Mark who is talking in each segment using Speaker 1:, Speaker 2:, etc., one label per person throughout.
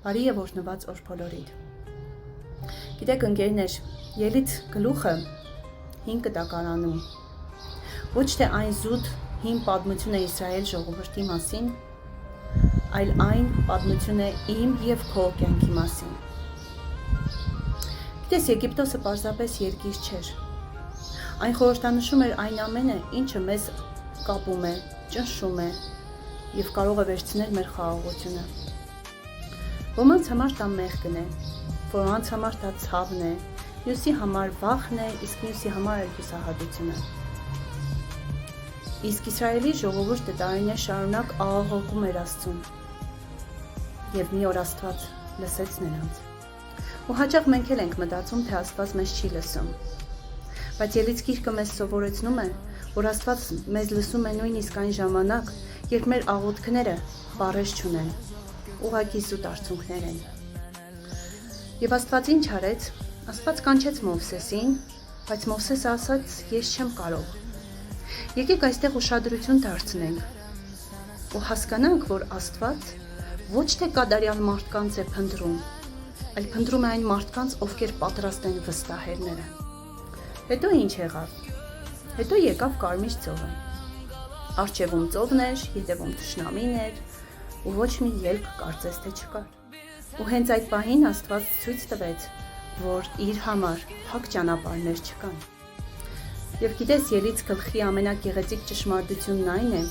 Speaker 1: Բարի եւ օրհնված օր բոլորիդ։ Գիտեք ընկերներ, ելից գլուխը հին կտակարանում։ Ոչ թե այն զուտ հին պատմություն է Իսրայել ժողովրդի մասին, այլ այն պատմություն է իմ եւ քո կյանքի մասին։ Գիտես, Եգիպտոսը պարզապես երկիր չէր։ Այն խորհրդանշում էր այն ամենը, ինչը մեզ կապում է, ճնշում է եւ կարող է վերցնել մեր խաղաղությունը։ Ոմանց համար դա մեղքն է, ոմանց համար դա ցավն է, մյուսի համար վախն է, իսկ մյուսի համար էլ հուսահատությունը։ Իսկ Իսրայելի ժողովուրդը տարիներ շարունակ աղաղակում էր Աստծուն, եւ մի օր Աստված լսեց նրանց։ Ու հաճախ մենք էլ ենք մտածում, թե Աստված մեզ չի լսում։ Բայց Ելից գիրքը մեզ սովորեցնում է, որ Աստված մեզ լսում է նույնիսկ այն ժամանակ, երբ մեր աղոթքները բառեր չունեն, ուղղակի սուտ արցունքներ են։ Եվ Աստված ինչ արեց? Աստված կանչեց Մովսեսին, բայց Մովսեսը ասաց, ես չեմ կարող։ Եկեք այստեղ ուշադրություն դարձնենք ու հասկանանք, որ Աստված ոչ թե կատարյալ մարդկանց է փնտրում, այլ փնտրում է այն մարդկանց, ովքեր պատրաստ են վստահել նրան։ Հետո ինչ եղավ? Հետո եկավ Կարմիր ծովը։ Առջևում ծովն էր, ետևում թշնամին էր, ու ոչ մի ելք կարծես թե չկար։ Ու հենց այդ պահին Աստված ցույց տվեց, որ իր համար փակ ճանապարհներ չկան։ Եվ գիտես, Ելից գլխի ամենագեղեցիկ ճշմարտությունն այն է,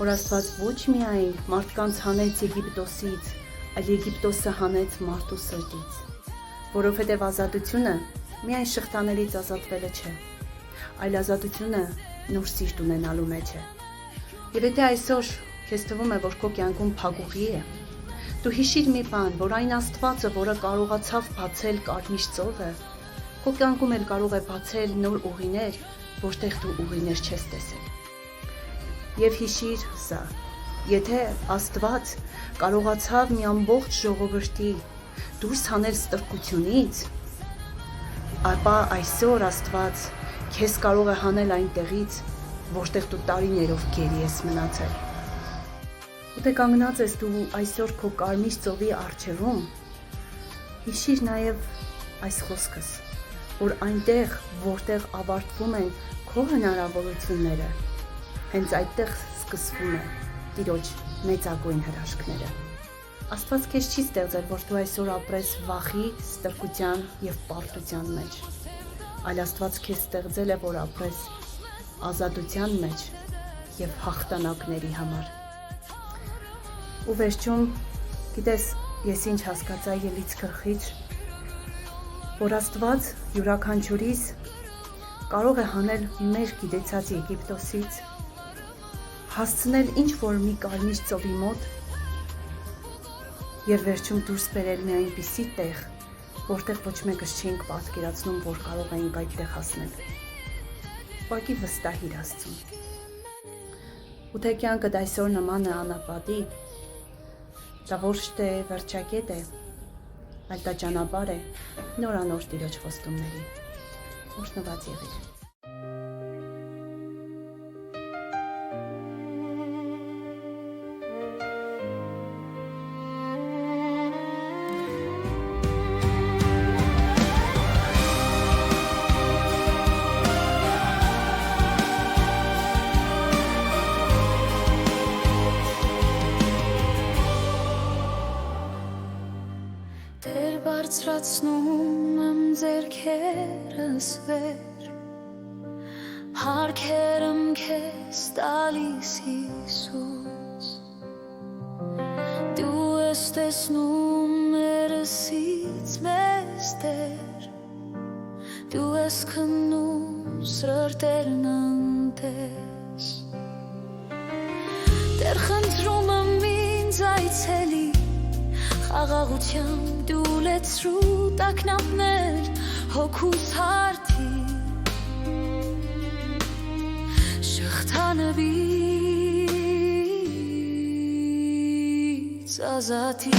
Speaker 1: որ Աստված ոչ միայն մարդկանց հանեց Եգիպտոսից, այլ Եգիպտոսը հանեց մարդու սրտից, որովհետև ազատությունը միայն շղթաներից ազատվելը չէ, այլ ազատությունը նոր սիրտ ունենալու մեջ է։ Եվ եթե այսօր քեզ թվում է, որ քո կյանքում փակուղի է, դու հիշիր մի բան, որ այն Աստվածը, որը կարողացավ բացել Կարմիր ծովը, քո կյանքում էլ կարող է բացել նոր ուղիներ, որտեղ դու ուղիներ չես տեսել։ Եվ հիշիր սա, եթե Աստված կարողացավ մի ամբողջ ժողովրդի դուրս հանել ստրկությունից, ապա այսօր Աստված քեզ կարող է հանել այնտեղից, որտեղ դու տարիներով գերի ես մնացել։ Ու դե կանգնած ես դու այսօր քո Կարմիր ծովի առջևում, հիշիր նաև այս խոսքս, որ այնտեղ, որտեղ ավարտվում են քո հնարավորությունները, հենց այդտեղ սկսվում է Տիրոջ մեծագույն հրաշքները։ Աստված քեզ չի ստեղծել, որ դու այսօր ապրես վախի, ստրկության եւ պարտության մեջ, այլ Աստված քեզ ստեղծել է, որ ապրես ազատության մեջ եւ հաղթանակների համար։ Ու վերջում, գիտես, ես ինչ հասկացա Ելից գլխից, որ Աստված յուրաքանչյուրիս կարող է հանել մեր գիտեցած Եգիպտոսից, հասցնել ինչ-որ մի Կարմիր ծովի մոտ եւ վերջում դուրս բերել մի այնպիսի տեղ, որտեղ ոչ մեկս չէինք պատկերացնում, որ կարող էինք այդտեղ հասնել։ Ուղղակի վստահիր Աստծուն։ Ու թե կյանքդ այսօր նման է անապատի, դա ոչ թե վերջակետ է, այլ դա ճանապարհ է նորանոր Տիրոջ խոստումների։ Օրհնված եղիր։
Speaker 2: Դեր բարձրացնում եմ ձեռքերս վեր, հարգերեմ քեզ տալիս Հիսուս, դու ես տեսնում ներսից մեզ Տեր, դու ես քնում սրտերն անտես, Տեր խնդրում եմ ինձ այցելի, խաղաղությամբ դու լեցրու տակնապներ հոգուս հարդի, շղթանվից ազատի,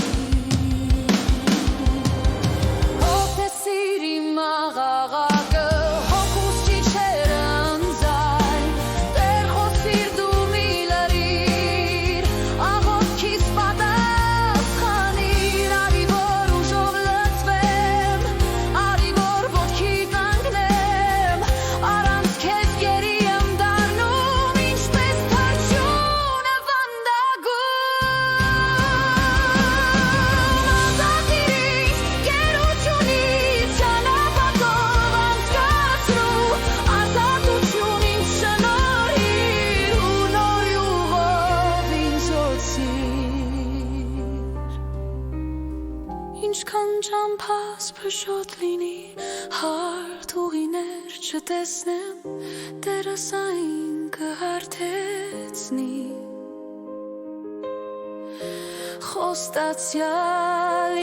Speaker 2: ով թե սիրի մաղաղակը հոգուս ճիչեր ընձայն, Տեր խոսիր դու մի լրիր, աղոթքիս պատասխանիր, արի Ինչքան ճամփաս փշոտ լինի հարթ ուղիներ չտեսնեմ Տերս այն կհարթեցնի Խոստացյալ